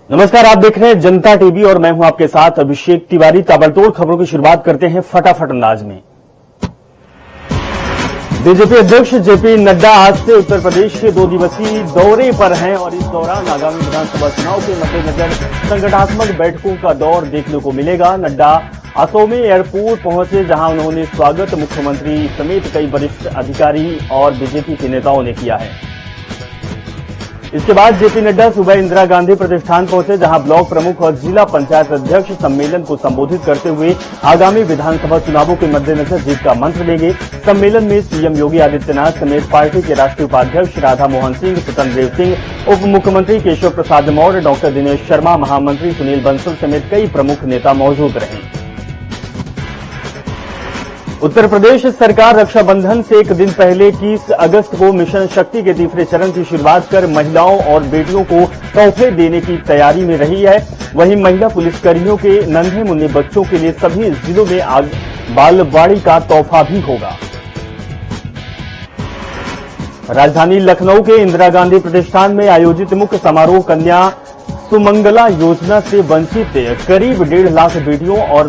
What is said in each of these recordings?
नमस्कार, आप देख रहे हैं जनता टीवी और मैं हूं आपके साथ अभिषेक तिवारी। ताबड़तोड़ खबरों की शुरुआत करते हैं फटाफट अंदाज में। बीजेपी अध्यक्ष जेपी नड्डा आज से उत्तर प्रदेश के 2 दिवसीय दौरे पर हैं और इस दौरान आगामी विधानसभा चुनाव के मद्देनजर संगठनात्मक बैठकों का दौर देखने को मिलेगा। नड्डा असोमे एयरपोर्ट पहुंचे, जहां उन्होंने स्वागत मुख्यमंत्री समेत कई वरिष्ठ अधिकारी और बीजेपी के नेताओं ने किया है। इसके बाद जेपी नड्डा सुबह इंदिरा गांधी प्रतिष्ठान पहुंचे, जहां ब्लॉक प्रमुख और जिला पंचायत अध्यक्ष सम्मेलन को संबोधित करते हुए आगामी विधानसभा चुनावों के मद्देनजर जीत का मंत्र देंगे। सम्मेलन में सीएम योगी आदित्यनाथ समेत पार्टी के राष्ट्रीय उपाध्यक्ष राधा मोहन सिंह, स्वतंत्र देव सिंह, उप मुख्यमंत्री केशव प्रसाद मौर्य, डॉक्टर दिनेश शर्मा, महामंत्री सुनील बंसल समेत कई प्रमुख नेता मौजूद रहे। उत्तर प्रदेश सरकार रक्षाबंधन से एक दिन पहले 21 अगस्त को मिशन शक्ति के तीसरे चरण की शुरुआत कर महिलाओं और बेटियों को तोहफे देने की तैयारी में रही है। वहीं महिला पुलिसकर्मियों के नन्हे मुन्ने बच्चों के लिए सभी जिलों में बालवाड़ी का तोहफा भी होगा। राजधानी लखनऊ के इंदिरा गांधी प्रतिष्ठान में आयोजित मुख्य समारोह कन्या सुमंगला योजना से वंचित करीब 1.5 लाख बेटियों और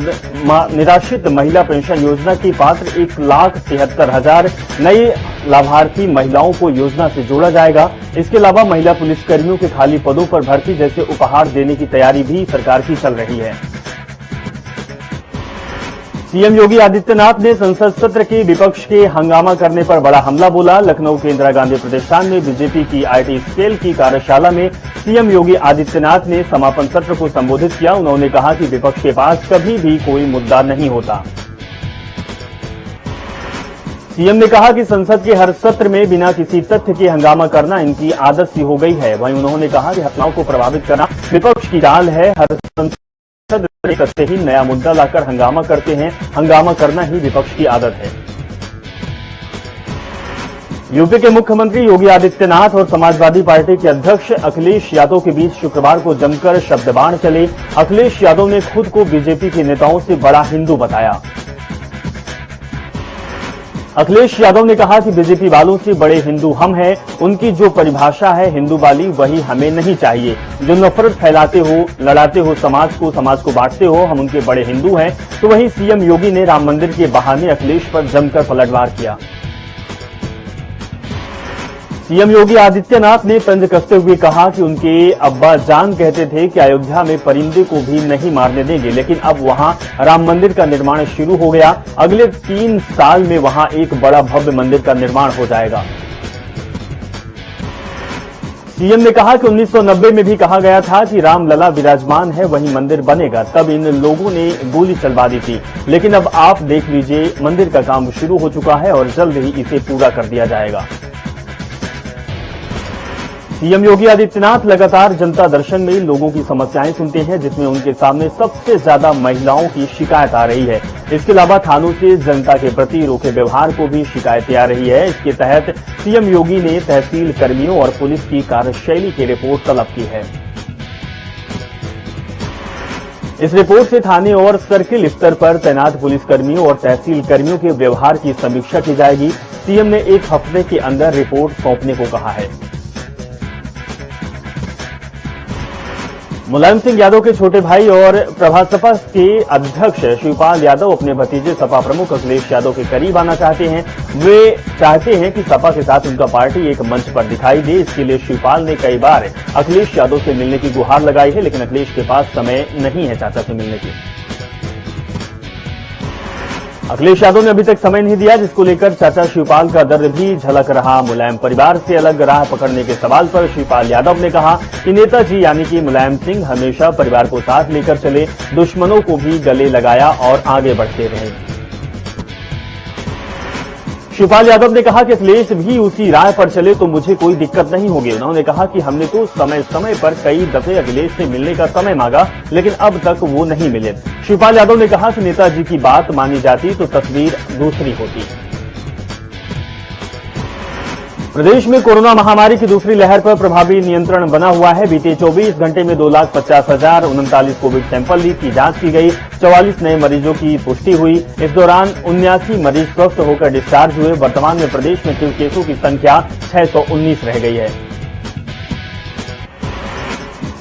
निराश्रित महिला पेंशन योजना की पात्र 1,73,000 नए लाभार्थी महिलाओं को योजना से जोड़ा जाएगा। इसके अलावा महिला पुलिसकर्मियों के खाली पदों पर भर्ती जैसे उपहार देने की तैयारी भी सरकार की चल रही है। सीएम योगी आदित्यनाथ ने संसद सत्र के विपक्ष के हंगामा करने पर बड़ा हमला बोला। लखनऊ के इंदिरा गांधी प्रतिष्ठान में बीजेपी की आईटी सेल की कार्यशाला में सीएम योगी आदित्यनाथ ने समापन सत्र को संबोधित किया। उन्होंने कहा कि विपक्ष के पास कभी भी कोई मुद्दा नहीं होता। सीएम ने कहा कि संसद के हर सत्र में बिना किसी तथ्य के हंगामा करना इनकी आदत सी हो गई है। वहीं उन्होंने कहा कि हत्याओं को प्रभावित करना विपक्ष की चाल है। हर करते ही नया मुद्दा लाकर हंगामा करते हैं। हंगामा करना ही विपक्ष की आदत है। यूपी के मुख्यमंत्री योगी आदित्यनाथ और समाजवादी पार्टी के अध्यक्ष अखिलेश यादव के बीच शुक्रवार को जमकर शब्दबाण चले। अखिलेश यादव ने खुद को बीजेपी के नेताओं से बड़ा हिंदू बताया। अखिलेश यादव ने कहा कि बीजेपी वालों से बड़े हिंदू हम हैं। उनकी जो परिभाषा है हिंदू वाली, वही हमें नहीं चाहिए। जो नफरत फैलाते हो, लड़ाते हो समाज को बांटते हो, हम उनके बड़े हिंदू हैं। तो वहीं सीएम योगी ने राम मंदिर के बहाने अखिलेश पर जमकर पलटवार किया। सीएम योगी आदित्यनाथ ने तंज कसते हुए कहा कि उनके अब्बा जान कहते थे कि अयोध्या में परिंदे को भी नहीं मारने देंगे, लेकिन अब वहां राम मंदिर का निर्माण शुरू हो गया। अगले 3 साल में वहां एक बड़ा भव्य मंदिर का निर्माण हो जाएगा। सीएम ने कहा कि 1990 में भी कहा गया था कि रामलला विराजमान है, वहीं मंदिर बनेगा। तब इन लोगों ने गोली चलवा दी थी, लेकिन अब आप देख लीजिए मंदिर का काम शुरू हो चुका है और जल्द ही इसे पूरा कर दिया जाएगा। सीएम योगी आदित्यनाथ लगातार जनता दर्शन में लोगों की समस्याएं सुनते हैं, जिसमें उनके सामने सबसे ज्यादा महिलाओं की शिकायत आ रही है। इसके अलावा थानों से जनता के प्रति रूखे व्यवहार को भी शिकायतें आ रही है। इसके तहत सीएम योगी ने तहसील कर्मियों और पुलिस की कार्यशैली की रिपोर्ट तलब की है। इस रिपोर्ट से थाने और सर्किल स्तर पर तैनात पुलिसकर्मियों और तहसील कर्मियों के व्यवहार की समीक्षा की जाएगी। सीएम ने 1 हफ्ते के अंदर रिपोर्ट सौंपने को कहा है। मुलायम सिंह यादव के छोटे भाई और सपा के अध्यक्ष शिवपाल यादव अपने भतीजे सपा प्रमुख अखिलेश यादव के करीब आना चाहते हैं। वे चाहते हैं कि सपा के साथ उनका पार्टी एक मंच पर दिखाई दे। इसके लिए शिवपाल ने कई बार अखिलेश यादव से मिलने की गुहार लगाई है, लेकिन अखिलेश के पास समय नहीं है चाचा से मिलने की। अखिलेश यादव ने अभी तक समय नहीं दिया, जिसको लेकर चाचा शिवपाल का दर्द भी झलक रहा। मुलायम परिवार से अलग राह पकड़ने के सवाल पर शिवपाल यादव ने कहा कि नेताजी यानी कि मुलायम सिंह हमेशा परिवार को साथ लेकर चले, दुश्मनों को भी गले लगाया और आगे बढ़ते रहे। शिवपाल यादव ने कहा कि अखिलेश भी उसी राह पर चले तो मुझे कोई दिक्कत नहीं होगी। उन्होंने कहा कि हमने तो समय समय पर कई दफे अखिलेश से मिलने का समय मांगा, लेकिन अब तक वो नहीं मिले। शिवपाल यादव ने कहा कि नेताजी की बात मानी जाती तो तस्वीर दूसरी होती। प्रदेश में कोरोना महामारी की दूसरी लहर पर प्रभावी नियंत्रण बना हुआ है। बीते 24 घंटे में 2,50,039 कोविड सैंपल की जांच की गई। 44 नए मरीजों की पुष्टि हुई। इस दौरान 79 मरीज स्वस्थ होकर डिस्चार्ज हुए। वर्तमान में प्रदेश में एक्टिव केसों की संख्या 619 रह गई है।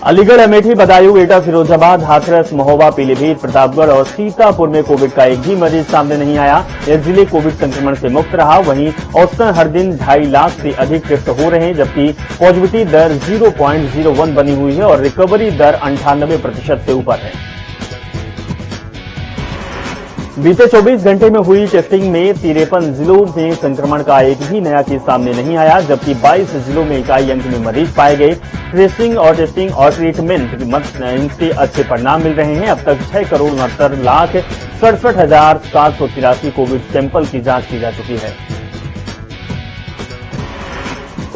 अलीगढ़, अमेठी, बदायूं, एटा, फिरोजाबाद, हाथरस, महोबा, पीलीभीत, प्रतापगढ़ और सीतापुर में कोविड का एक भी मरीज सामने नहीं आया। यह जिले कोविड संक्रमण से मुक्त रहा। वहीं औसतन हर दिन 2.5 लाख से अधिक टेस्ट हो रहे हैं, जबकि पॉजिटिविटी दर 0.01 बनी हुई है और रिकवरी दर 98% से ऊपर है। बीते 24 घंटे में हुई टेस्टिंग में 53 जिलों में संक्रमण का एक भी नया केस सामने नहीं आया, जबकि 22 जिलों में इकाई अंक में मरीज पाए गए। ट्रेसिंग और टेस्टिंग और ट्रीटमेंट इनसे अच्छे परिणाम मिल रहे हैं। अब तक 6,69,67,783 कोविड सैंपल की जांच की जा चुकी है।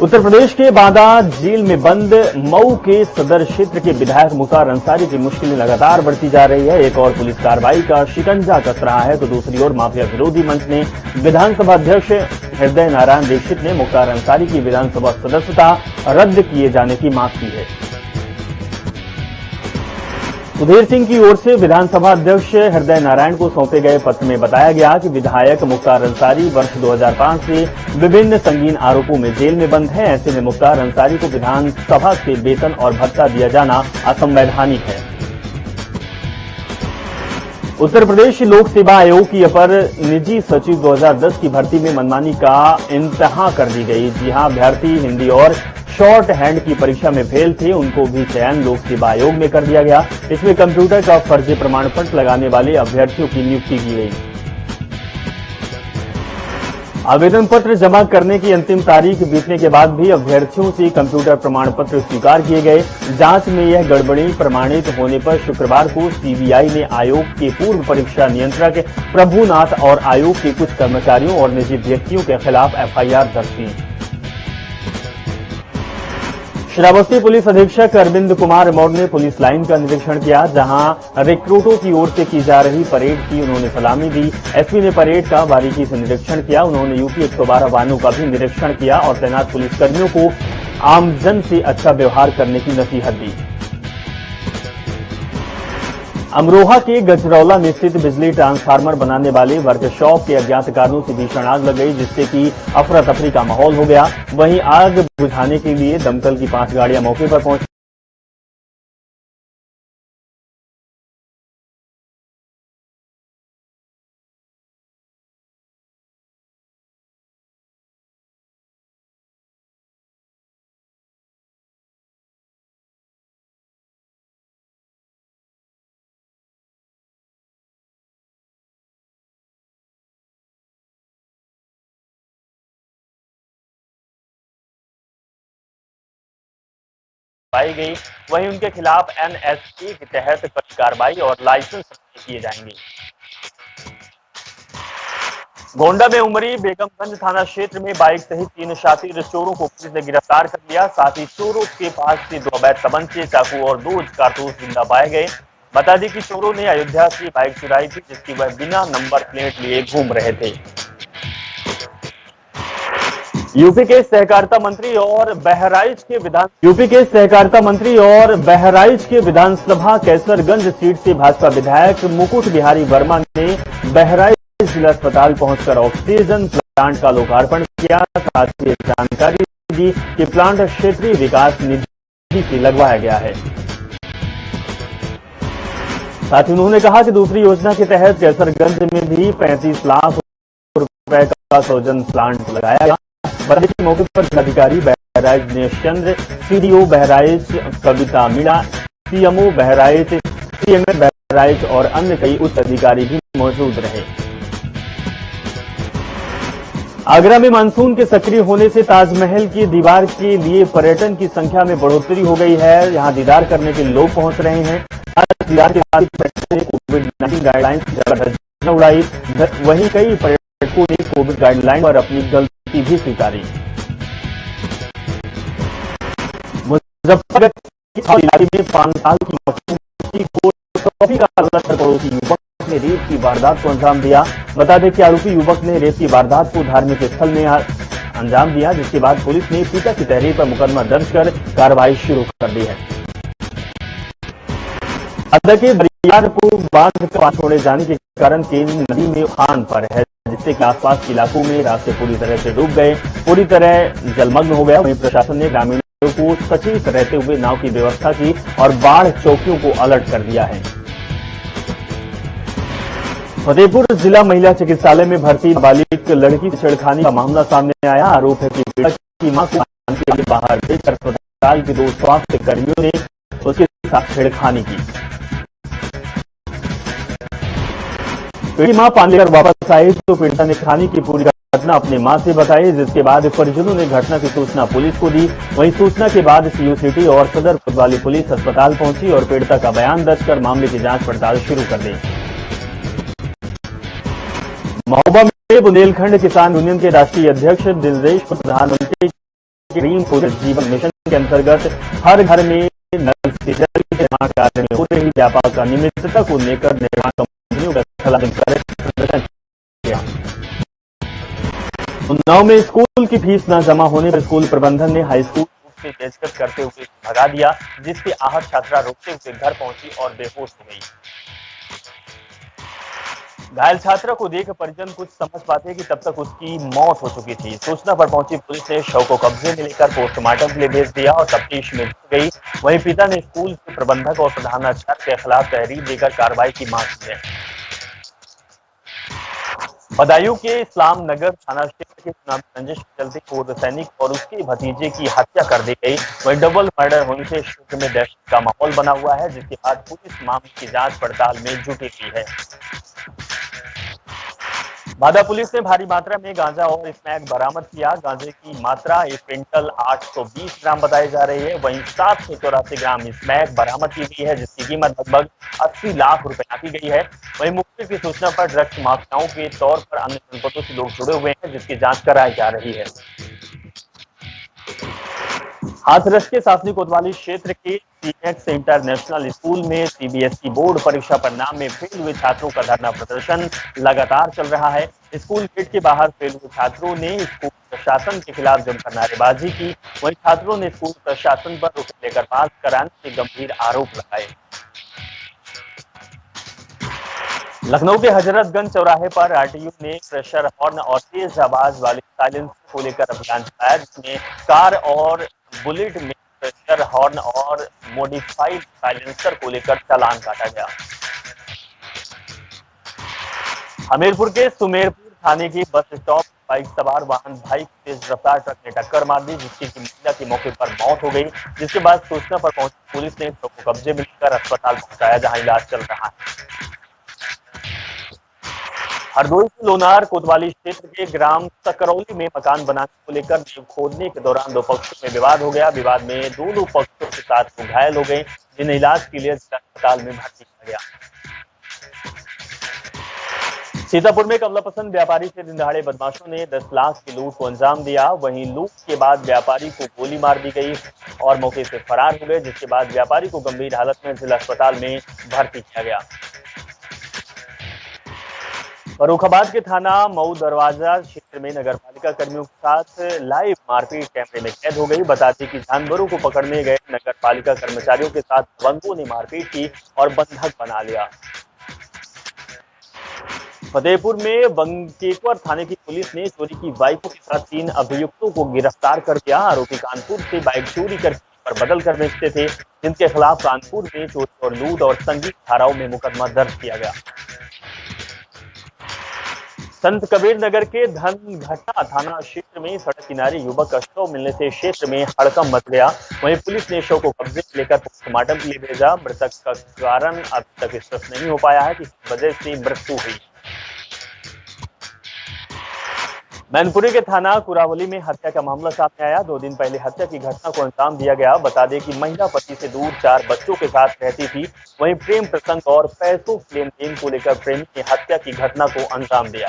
उत्तर प्रदेश के बांदा जेल में बंद मऊ के सदर क्षेत्र के विधायक मुख्तार अंसारी की मुश्किलें लगातार बढ़ती जा रही है। एक और पुलिस कार्रवाई का शिकंजा कस रहा है तो दूसरी ओर माफिया विरोधी मंच ने विधानसभा अध्यक्ष हृदय नारायण दीक्षित ने मुख्तार अंसारी की विधानसभा सदस्यता रद्द किए जाने की मांग की है। सुधीर सिंह की ओर से विधानसभा अध्यक्ष हृदय नारायण को सौंपे गए पत्र में बताया गया कि विधायक मुख्तार अंसारी वर्ष 2005 से विभिन्न संगीन आरोपों में जेल में बंद है। ऐसे में मुख्तार अंसारी को विधानसभा से वेतन और भत्ता दिया जाना असंवैधानिक है। उत्तर प्रदेश लोक सेवा आयोग की अपर निजी सचिव 2010 की भर्ती में मनमानी का इंतहा कर दी गई। जी हां, अभ्यर्थी हिंदी और शॉर्ट हैंड की परीक्षा में फेल थे, उनको भी चयन लोक सेवा आयोग में कर दिया गया। इसमें कंप्यूटर का फर्जी प्रमाण पत्र लगाने वाले अभ्यर्थियों की नियुक्ति की गई। आवेदन पत्र जमा करने की अंतिम तारीख बीतने के बाद भी अभ्यर्थियों से कंप्यूटर प्रमाण पत्र स्वीकार किए गए। जांच में यह गड़बड़ी प्रमाणित होने पर शुक्रवार को सीबीआई ने आयोग के पूर्व परीक्षा नियंत्रक प्रभुनाथ और आयोग के कुछ कर्मचारियों और निजी व्यक्तियों के खिलाफ एफआईआर दर्ज की। श्रावस्ती पुलिस अधीक्षक अरविंद कुमार मौर्य ने पुलिस लाइन का निरीक्षण किया, जहां रिक्रूटों की ओर से की जा रही परेड की उन्होंने सलामी दी। एसपी ने परेड का बारीकी से निरीक्षण किया। उन्होंने यूपी 112 वाहनों का भी निरीक्षण किया और तैनात पुलिसकर्मियों को आमजन से अच्छा व्यवहार करने की नसीहत दी। अमरोहा के गजरौला में स्थित बिजली ट्रांसफार्मर बनाने वाले वर्कशॉप के अज्ञात कारणों से भीषण आग लग गई, जिससे कि अफरा तफरी का माहौल हो गया। वहीं आग बुझाने के लिए दमकल की 5 गाड़ियां मौके पर पहुंची। पाई गई। वहीं उनके खिलाफ एनएसए के तहत कड़ी कार्रवाई और लाइसेंस रद्द किए जाएंगे। गोंडा में उमरी बेगमगंज थाना क्षेत्र में बाइक सहित 3 शातिर चोरों को पुलिस ने गिरफ्तार कर लिया। साथ ही चोरों के पास से 2 अवैध तमंचे, चाकू और 2 कारतूस जिंदा पाए गए। बता दें कि चोरों ने अयोध्या से बाइक चुराई थी, जिसकी वह बिना नंबर प्लेट लिए घूम रहे थे। यूपी के सहकारिता मंत्री और बहराइच के विधानसभा कैसरगंज सीट से भाजपा विधायक मुकुट बिहारी वर्मा ने बहराइच जिला अस्पताल पहुंचकर ऑक्सीजन प्लांट का लोकार्पण किया। साथ ही जानकारी दी कि प्लांट क्षेत्रीय विकास निधि से लगवाया गया है। साथ ही उन्होंने कहा कि दूसरी योजना के तहत कैसरगंज में भी 35 लाख रुपए का सौजन प्लांट लगाया गया। के मौके पर जिलाधिकारी बहराइच दिनेश चंद्र, सीडीओ बहराइच कविता मीणा, सीएमओ बहराइच, सीएमए बहराइच और अन्य कई उच्च अधिकारी भी मौजूद रहे। आगरा में मानसून के सक्रिय होने से ताजमहल की दीवार के लिए पर्यटन की संख्या में बढ़ोतरी हो गई है। यहां दीदार करने के लोग पहुंच रहे हैं। दीदार के बाद कोविड-19 गाइडलाइंस उड़ाई। वहीं कई पर्यटकों ने कोविड गाइडलाइन पर अपनी गलती भी स्वीकारी। मुजफ्फरनगर इलाके में 5 साल की मासूम को टॉफी का लश्कर पड़ोसी युवक ने रेप की वारदात को अंजाम दिया। बता दें कि आरोपी युवक ने रेप की वारदात को धार्मिक स्थल में अंजाम दिया, जिसके बाद पुलिस ने पिता की तहरीर पर मुकदमा दर्ज कर कार्रवाई शुरू कर दी है। अदा के बरियारपुर बांध का छोड़े जाने के कारण केन नदी में उफान पर है, जिससे कि आसपास के इलाकों में रास्ते पूरी तरह से डूब गए, पूरी तरह जलमग्न हो गया। वहीं प्रशासन ने ग्रामीण को सचेत रहते हुए नाव की व्यवस्था की और बाढ़ चौकियों को अलर्ट कर दिया है। फतेहपुर जिला महिला चिकित्सालय में भर्ती नाबालिग लड़की से छेड़खानी का मामला सामने आया। आरोप है कि पीड़िता की मां को के लिए बाहर भेजकर अस्पताल के 2 स्वास्थ्य कर्मियों ने उसके साथ छेड़खानी की। पीड़िता मां पानी लेकर वापस आई तो पीड़िता ने खानी की पूरी घटना अपनी मां से बताई, जिसके बाद परिजनों ने घटना की सूचना पुलिस को दी। वहीं सूचना के बाद सीयू सिटी और सदर कोतवाली पुलिस अस्पताल पहुंची और पीड़िता का बयान दर्ज कर मामले की जांच पड़ताल शुरू कर दी। महोबा में बुंदेलखंड किसान यूनियन के राष्ट्रीय अध्यक्ष दिलदेश प्रधानमंत्री ग्रीन जीवन मिशन के अंतर्गत हर घर में नल से जल के निर्माण कार्य में हो रही व्यापक अनियमितता को लेकर निर्माण कंपनियों का खिलाफ प्रदर्शन किया। उन्नाव में स्कूल की फीस न जमा होने पर स्कूल प्रबंधन ने हाई स्कूल से पेशकश करते हुए भगा दिया, जिससे आहत छात्रा रोकते हुए घर पहुंची और बेहोश हो गई। घायल छात्रा को देख परिजन कुछ समझ पाते कि तब तक उसकी मौत हो चुकी थी। सूचना पर पहुंची पुलिस ने शव को कब्जे में लेकर पोस्टमार्टम के लिए भेज दिया और तफ्तीश में जुट गई। वहीं पिता ने स्कूल के प्रबंधक और प्रधानाचार्य के खिलाफ तहरीर देकर कार्रवाई की मांग की है। बदायूं के इस्लाम नगर थाना क्षेत्र के चुनावी रंजिश के चलते पूर्व सैनिक और उसके भतीजे की हत्या कर दी गई। वहीं डबल मर्डर होने से क्षेत्र में दहशत का माहौल बना हुआ है, जिसके बाद पुलिस मामले की जांच पड़ताल में जुटी हुई है। बादा पुलिस ने भारी मात्रा में गांजा और स्मैक बरामद किया। गांजे की मात्रा 1 क्विंटल 820 ग्राम बताई जा रही है। वहीं 784 ग्राम स्मैक बरामद की गई है, जिसकी कीमत लगभग 80 लाख रुपए आंकी गई है। वहीं मुखबिर की सूचना पर ड्रग्स माफियाओं के तौर पर अन्य जनपदों से लोग जुड़े हुए हैं, जिसकी जांच कराई जा रही है। हाथरस के शासनिक कोतवाली क्षेत्र के सीएक्स इंटरनेशनल स्कूल में सीबीएसई बोर्ड परीक्षा परिणाम में फेल हुए छात्रों का धरना प्रदर्शन लगातार चल रहा है। स्कूल गेट के बाहर फेल हुए छात्रों ने स्कूल प्रशासन के खिलाफ जमकर नारेबाजी की। वहीं छात्रों ने स्कूल प्रशासन पर रुपये लेकर पास कराने के गंभीर आरोप लगाए। लखनऊ के हजरतगंज चौराहे पर आरटीयू ने प्रेशर हॉर्न और तेज आवाज वाले साइलेंसर को लेकर अभियान चलाया, जिसमें कार और बुलेट में प्रेशर हॉर्न और मॉडिफाइड साइलेंसर को लेकर चालान काटा गया। हमीरपुर के सुमेरपुर थाने की बस स्टॉप बाइक सवार वाहन भाई तेज रफ्तार ट्रक ने टक्कर मार दी, जिसकी महिला की मौके पर मौत हो गई। जिसके बाद सूचना पर पहुंची पुलिस ने ट्रक को कब्जे में लेकर अस्पताल पहुंचाया, जहां इलाज चल रहा है। हरदोई के लोनार कोतवाली क्षेत्र के ग्राम सकरौली में मकान बनाने को लेकर नींव खोदने के दौरान 2 पक्षों में विवाद हो गया। विवाद में दोनों पक्षों के 7 लोग घायल हो गए, जिन्हें इलाज के लिए अस्पताल में भर्ती किया गया। सीतापुर में कमलापसंद व्यापारी से दिनदहाड़े बदमाशों ने 10 लाख की लूट को अंजाम दिया। वहीं लूट के बाद व्यापारी को गोली मार दी गई और मौके से फरार हो गए, जिसके बाद व्यापारी को गंभीर हालत में जिला अस्पताल में भर्ती किया गया। फर्रुखाबाद के थाना मऊ दरवाजा क्षेत्र में नगरपालिका कर्मियों के साथ लाइव मारपीट कैमरे में कैद हो गई। बताते कि जानवरों को पकड़ने गए नगरपालिका कर्मचारियों के साथ दबंगों ने मारपीट की और बंधक बना लिया। फतेहपुर में बंकेश्वर थाने की पुलिस ने चोरी की बाइकों के साथ 3 अभियुक्तों को गिरफ्तार कर दिया। आरोपी कानपुर से बाइक चोरी कर पर बदल कर बेचते थे, जिनके खिलाफ कानपुर में चोरी और लूट और संगीत धाराओं में मुकदमा दर्ज किया गया। संत कबीर नगर के धनघटा थाना क्षेत्र में सड़क किनारे युवक का शव मिलने से क्षेत्र में हड़कंप मच गया। वहीं पुलिस ने शव को कब्जे में लेकर पोस्टमार्टम के लिए भेजा। मृतक का कारण अभी तक स्पष्ट नहीं हो पाया है कि किस वजह से मृत्यु हुई। मैनपुरी के थाना कुरावली में हत्या का मामला सामने आया। 2 दिन पहले हत्या की घटना को अंजाम दिया गया। बता दें कि महिला पति से दूर 4 बच्चों के साथ रहती थी। वहीं प्रेम प्रसंग और पैसों के लेन देन को लेकर प्रेमी ने हत्या की घटना को अंजाम दिया।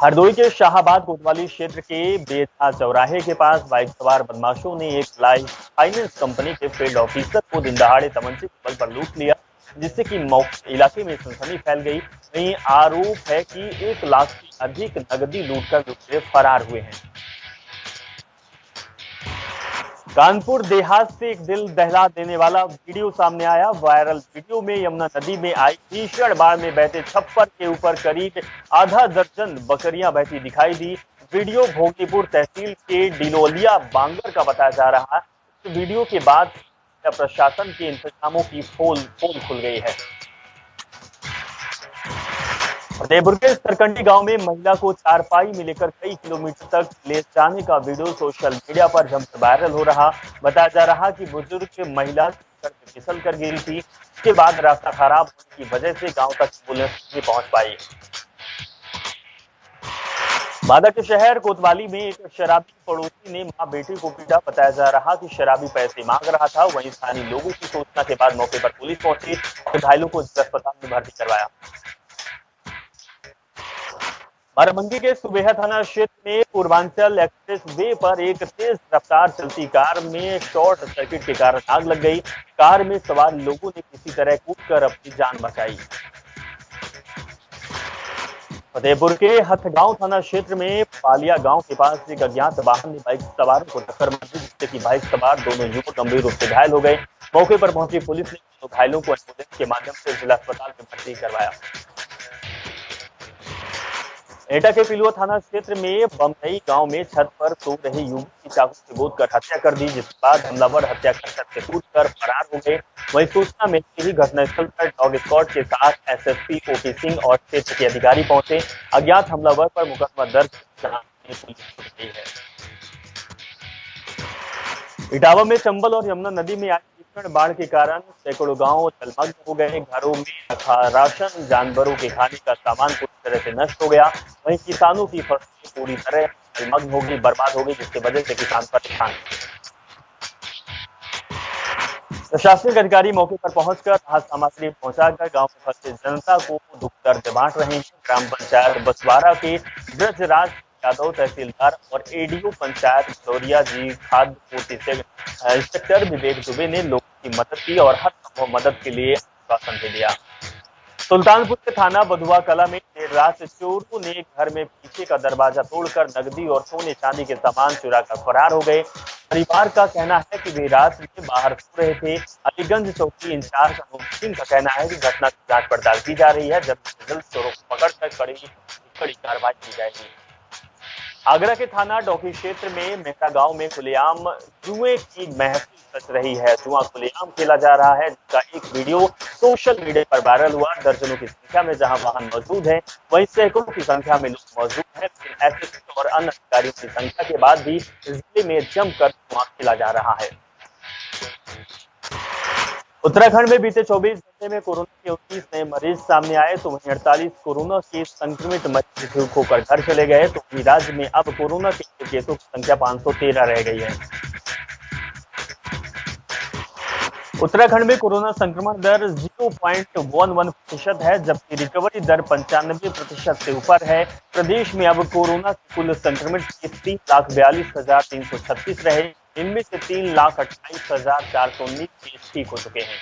हरदोई के शाहाबाद कोतवाली क्षेत्र के बेथा चौराहे के पास बाइक सवार बदमाशों ने एक लाइफ फाइनेंस कंपनी के फील्ड ऑफिसर को दिनदहाड़े तमंचे के बल पर लूट लिया, जिससे कि इलाके में सनसनी फैल गई। वहीं आरोप है कि 1 लाख से अधिक नकदी लूटकर लुटेरे फरार हुए हैं। कानपुर देहात से एक दिल दहला देने वाला वीडियो सामने आया। वायरल वीडियो में यमुना नदी में आई भीषण बाढ़ में बहते छप्पर के ऊपर करीब आधा दर्जन बकरियां बहती दिखाई दी, वीडियो भोगीपुर तहसील के डिलोलिया बांगर का बताया जा रहा है। इस वीडियो के बाद प्रशासन के इंतजामों की पोल खुल गई है। फतेहपुर के सरकंडी गांव में महिला को चारपाई में लेकर कई किलोमीटर तक ले जाने का वीडियो सोशल मीडिया पर जमकर वायरल हो रहा। बताया जा रहा कि बुजुर्ग महिला फिसल कर गिरी थी। इसके बाद रास्ता खराब होने की वजह से गांव तक पुलिस नहीं पहुंच पाई। बांदा के शहर कोतवाली में एक शराबी पड़ोसी ने मां बेटी को पीटा। बताया जा रहा कि शराबी पैसे मांग रहा था। वहीं स्थानीय लोगों की सूचना के बाद मौके पर पुलिस पहुंची और घायलों को अस्पताल में भर्ती करवाया। बाराबंकी के सुबेहा थाना क्षेत्र में पूर्वांचल एक्सप्रेस वे पर एक तेज रफ्तार चलती कार में शॉर्ट सर्किट के कारण आग लग गई। कार में सवार लोगों ने किसी तरह कूदकर अपनी जान बचाई। फतेहपुर के हथगांव थाना क्षेत्र में पालिया गांव के पास एक अज्ञात वाहन ने बाइक सवारों को टक्कर मार दी, जिससे कि बाइक सवार दोनों युवक गंभीर रूप से घायल हो गए। मौके पर पहुंची पुलिस ने दोनों घायलों को एम्बुलेंस के माध्यम से जिला अस्पताल में भर्ती करवाया। एटा के पिलुआ थाना क्षेत्र में बमनई गांव में छत पर सो रहे युवक की चाकू से गोदकर हत्या कर दी, जिसके बाद हमलावर हत्या कर छत से कूदकर फरार हो गए। वहीं सूचना मिलते ही घटनास्थल पर डॉग स्क्वाड के साथ एसएसपी ओपी सिंह और क्षेत्र के अधिकारी पहुंचे। अज्ञात हमलावर पर मुकदमा दर्ज कराने पुलिस गई है। इटावा में चंबल और यमुना नदी में आई भीषण बाढ़ के कारण सैकड़ों गांव जलमग्न हो गए। घरों में रखा राशन, जानवरों के खाने का सामान पूरी तरह से नष्ट हो गया। वहीं किसानों की फसलें पूरी तरह जलमग्न हो गई, बर्बाद हो गई, जिसकी वजह से किसान परेशान। प्रशासनिक अधिकारी मौके पर पहुंचकर राहत सामग्री पहुंचाकर गांव में फंसे जनता को दुख दर्द बांट रहे हैं। ग्राम पंचायत बसवारा के ब्रजराज यादव, तहसीलदार और एडीओ पंचायत भदौरिया जी, खाद्य पूर्ति से इंस्पेक्टर विवेक दुबे ने लोगों की मदद की और हर संभव मदद के लिए आश्वासन दे दिया। सुल्तानपुर के थाना बधुआ कला में देर रात चोरों ने घर में पीछे का दरवाजा तोड़कर नकदी और सोने चांदी के सामान चुराकर फरार हो गए। परिवार का कहना है कि वे रात में बाहर सो रहे थे। अलीगंज चौकी इंचार्ज अनूप सिंह का कहना है कि घटना की जांच पड़ताल की जा रही है। जल्द से जल्द चोरों को पकड़कर कड़ी कार्रवाई की जाएगी। आगरा के थाना डौकी क्षेत्र में मेहता गांव में खुलेआम जुए की महफिल सच रही है। जुआ खुलेआम खेला जा रहा है, जिसका एक वीडियो सोशल मीडिया पर वायरल हुआ। दर्जनों की संख्या में जहां वाहन मौजूद हैं, वहीं सैकड़ों की संख्या में लोग मौजूद हैं। एसएसपी और अन्य अधिकारियों की संख्या के बाद भी जिले में जमकर जुआ खेला जा रहा है। उत्तराखंड में बीते 24 घंटे में कोरोना के 29 नए मरीज सामने आए, तो वहीं 48 कोरोना के संक्रमित मरीज ठीक होकर घर चले गए। तो वहीं राज्य में अब कोरोना के केसों की संख्या 513 रह गई है। उत्तराखंड में कोरोना संक्रमण दर 0.11% है, जबकि रिकवरी दर 95% से ऊपर है। प्रदेश में अब कोरोना के कुल संक्रमित 3,42,336 रहे। इनमें से 3,28,419 केस ठीक हो चुके हैं।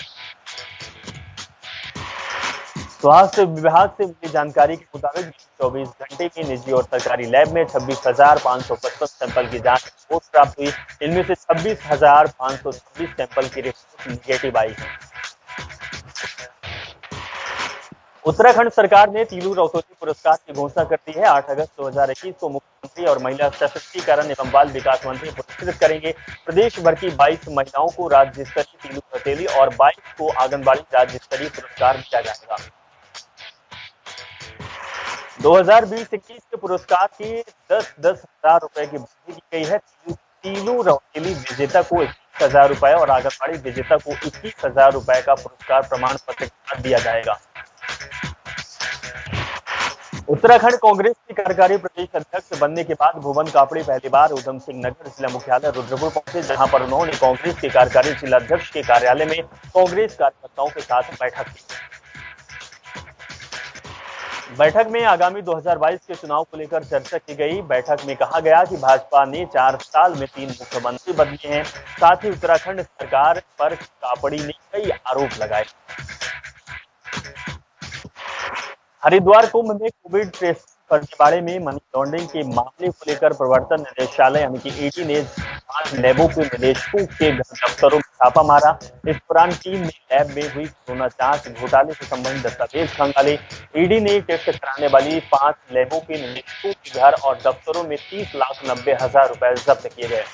स्वास्थ्य विभाग से मिली जानकारी के मुताबिक 24 घंटे की निजी और सरकारी लैब में 26,555 सैंपल की जांच रिपोर्ट प्राप्त हुई। इनमें से 26,526 सैंपल की रिपोर्ट निगेटिव आई है। उत्तराखंड सरकार ने तीलू रौतोली पुरस्कार की घोषणा कर दी है। 8 अगस्त 2021 को मुख्यमंत्री और महिला सशक्तिकरण एवं बाल विकास मंत्री पुरस्कृत करेंगे। प्रदेश भर की 22 महिलाओं को राज्य स्तरीय तीलू रौतोली और 22 को आंगनबाड़ी राज्य स्तरीय पुरस्कार दिया जाएगा। 2020-21 के पुरस्कार की 10-10 हजार रुपए की वृद्धि की गई है। तीलू रौतेली विजेता को 21,000 रुपए और आंगनबाड़ी विजेता को 21,000 रुपए का पुरस्कार प्रमाण पत्र के साथ दिया जाएगा। उत्तराखंड कांग्रेस के कार्यकारी प्रदेश अध्यक्ष बनने के बाद भुवन कापड़ी पहली बार उधम सिंह नगर जिला मुख्यालय रुद्रपुर पहुंचे, जहां पर उन्होंने कांग्रेस के कार्यकारी जिला अध्यक्ष के कार्यालय में कांग्रेस कार्यकर्ताओं के साथ बैठक की। बैठक में आगामी 2022 के चुनाव को लेकर चर्चा की गई। बैठक में कहा गया कि भाजपा ने 4 साल में 3 मुख्यमंत्री बदले हैं। साथ ही उत्तराखंड सरकार पर कापड़ी ने कई आरोप लगाए। हरिद्वार कुंभ में कोविड टेस्ट फर्जीवाड़े में मनी लॉन्ड्रिंग के मामले को लेकर प्रवर्तन निदेशालय यानी कि ईडी ने 5 लैबों के निदेशकों के दफ्तरों में छापा मारा। इस दौरान टीम ने लैब में हुई कोरोना जांच घोटाले से संबंधित दस्तावेज खंगाले। ईडी ने टेस्ट कराने वाली 5 लैबों के निदेशकों के घर और दफ्तरों में 30,90,000 रुपए जब्त किए गए।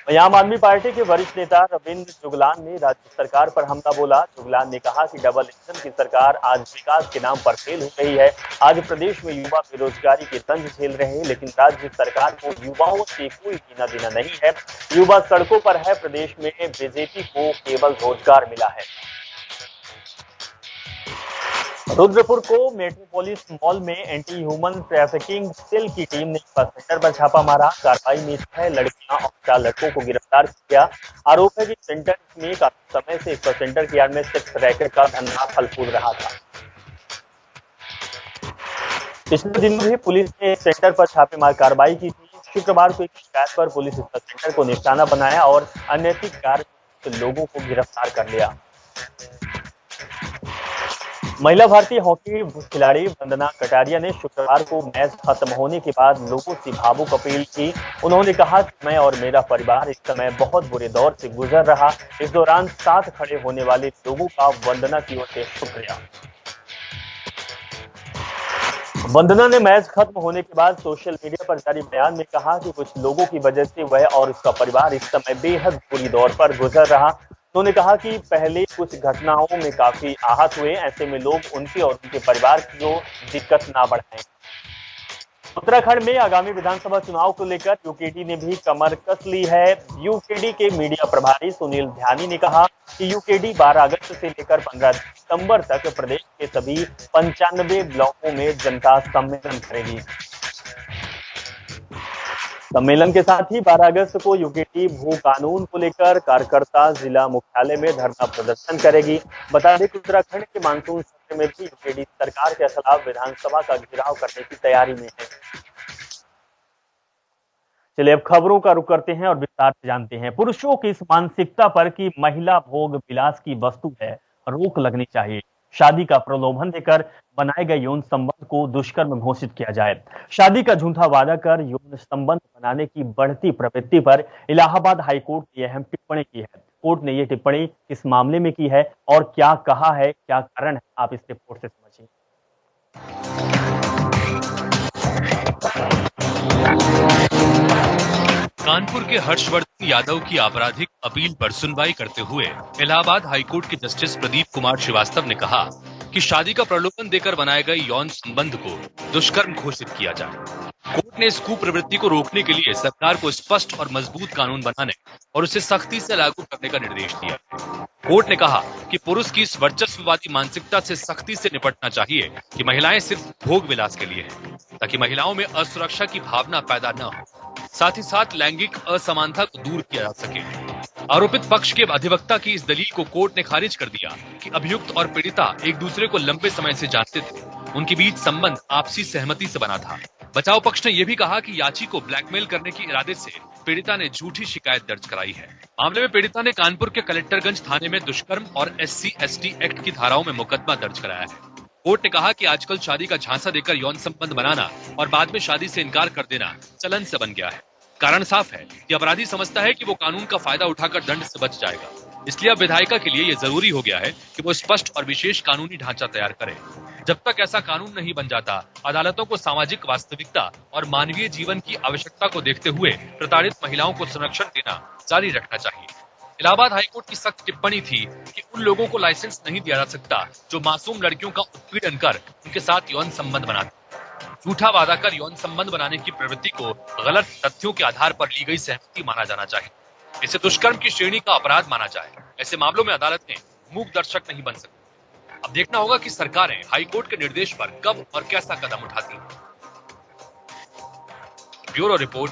वहीं आम आदमी पार्टी के वरिष्ठ नेता रविंद्र जुगलान ने राज्य सरकार पर हमला बोला। जुगलान ने कहा कि डबल इंजन की सरकार आज विकास के नाम पर फेल हो रही है। आज प्रदेश में युवा बेरोजगारी के तंज झेल रहे हैं, लेकिन राज्य सरकार को युवाओं से कोई लेना देना नहीं है। युवा सड़कों पर है, प्रदेश में बीजेपी को केवल रोजगार मिला है। रुद्रपुर को मेट्रोपोलिस मॉल में एंटी ह्यूमन ट्रैफिकिंग सेल की टीम ने सेंटर पर छापा मारा। कार्रवाई में 6 लड़कियां और 4 लड़कों को गिरफ्तार किया। आरोप है कि सेंटर में काफी समय से इस सेंटर की यार्ड में सेक्स रैकेट का धंधा फल फूल रहा था। पिछले दिनों भी पुलिस ने सेंटर पर छापेमार कार्रवाई की थी। शुक्रवार को एक शिकायत पर पुलिस इस सेंटर को निशाना बनाया और अनैतिक कार्य के लोगों को गिरफ्तार कर लिया। महिला भारतीय हॉकी खिलाड़ी वंदना कटारिया ने शुक्रवार को मैच खत्म होने के बाद लोगों से भावुक अपील की। उन्होंने कहा कि मैं और मेरा परिवार इस समय बहुत बुरे दौर से गुजर रहा। इस दौरान साथ खड़े होने वाले लोगों का वंदना की ओर से शुक्रिया। वंदना ने मैच खत्म होने के बाद सोशल मीडिया पर जारी बयान में कहा कि कुछ लोगों की वजह से वह और उसका परिवार इस समय बेहद बुरी दौर पर गुजर रहा। उन्होंने कहा कि पहले कुछ घटनाओं में काफी आहत हुए, ऐसे में लोग उनके और उनके परिवार को दिक्कत ना बढ़ाएं। उत्तराखंड में आगामी विधानसभा चुनाव को लेकर यूकेडी ने भी कमर कस ली है। यूकेडी के मीडिया प्रभारी सुनील ध्यानी ने कहा कि यूकेडी 12 अगस्त से लेकर 15 दिसंबर तक प्रदेश के सभी 95 ब्लॉकों में जनता सम्मेलन करेगी। सम्मेलन के साथ ही 12 अगस्त को यूकेडी भू कानून को लेकर कार्यकर्ता जिला मुख्यालय में धरना प्रदर्शन करेगी। बता दें कि उत्तराखंड के मानसून सत्र में भी यूकेडी सरकार के खिलाफ विधानसभा का घेराव करने की तैयारी में है। चलिए अब खबरों का रुख करते हैं और विस्तार से जानते हैं। पुरुषों की इस मानसिकता पर कि महिला भोग विलास की वस्तु है, रोक लगनी चाहिए। शादी का प्रलोभन देकर बनाए गए यौन संबंध को दुष्कर्म घोषित किया जाए। शादी का झूठा वादा कर यौन संबंध बनाने की बढ़ती प्रवृत्ति पर इलाहाबाद हाईकोर्ट ने अहम टिप्पणी की है। कोर्ट ने यह टिप्पणी इस मामले में की है और क्या कहा है, क्या कारण है, आप इस रिपोर्ट से समझिए। कानपुर के हर्षवर्धन यादव की आपराधिक अपील पर सुनवाई करते हुए इलाहाबाद हाईकोर्ट के जस्टिस प्रदीप कुमार श्रीवास्तव ने कहा कि शादी का प्रलोभन देकर बनाए गए यौन संबंध को दुष्कर्म घोषित किया जाए। कोर्ट ने इस कुप्रवृत्ति को रोकने के लिए सरकार को स्पष्ट और मजबूत कानून बनाने और उसे सख्ती से लागू करने का निर्देश दिया। कोर्ट ने कहा कि पुरुष की इस वर्चस्ववादी मानसिकता से सख्ती से निपटना चाहिए कि महिलाएं सिर्फ भोग विलास के लिए हैं, ताकि महिलाओं में असुरक्षा की भावना पैदा न हो। साथ ही साथ लैंगिक असमानता को दूर किया जा सके। आरोपित पक्ष के अधिवक्ता की इस दलील को कोर्ट ने खारिज कर दिया कि अभियुक्त और पीड़िता एक दूसरे को लंबे समय से जानते थे। उनके बीच संबंध आपसी सहमति से बना था। बचाव पक्ष ने यह भी कहा कि याची को ब्लैकमेल करने के इरादे से पीड़िता ने झूठी शिकायत दर्ज कराई है। मामले में पीड़िता ने कानपुर के कलेक्टरगंज थाने में दुष्कर्म और SC/ST एक्ट की धाराओं में मुकदमा दर्ज कराया है। कोर्ट ने कहा कि आजकल शादी का झांसा देकर यौन संबंध बनाना और बाद में शादी से इनकार कर देना चलन से बन गया है। कारण साफ है कि अपराधी समझता है कि वो कानून का फायदा उठाकर दंड से बच जाएगा। इसलिए अब विधायिका के लिए ये जरूरी हो गया है कि वो स्पष्ट और विशेष कानूनी ढांचा तैयार करे। जब तक ऐसा कानून नहीं बन जाता, अदालतों को सामाजिक वास्तविकता और मानवीय जीवन की आवश्यकता को देखते हुए प्रताड़ित महिलाओं को संरक्षण देना जारी रखना चाहिए। इलाहाबाद हाईकोर्ट की सख्त टिप्पणी थी कि उन लोगों को लाइसेंस नहीं दिया जा सकता जो मासूम लड़कियों का उत्पीड़न कर उनके साथ यौन संबंध बनाते। झूठा वादा कर यौन संबंध बनाने की प्रवृत्ति को गलत तथ्यों के आधार पर ली गई सहमति माना जाना चाहिए। इसे दुष्कर्म की श्रेणी का अपराध माना जाए। ऐसे मामलों में अदालतें मूक दर्शक नहीं बन सकती। अब देखना होगा कि सरकारें हाईकोर्ट के निर्देश पर कब और कैसा कदम उठाती हैं। Bureau report,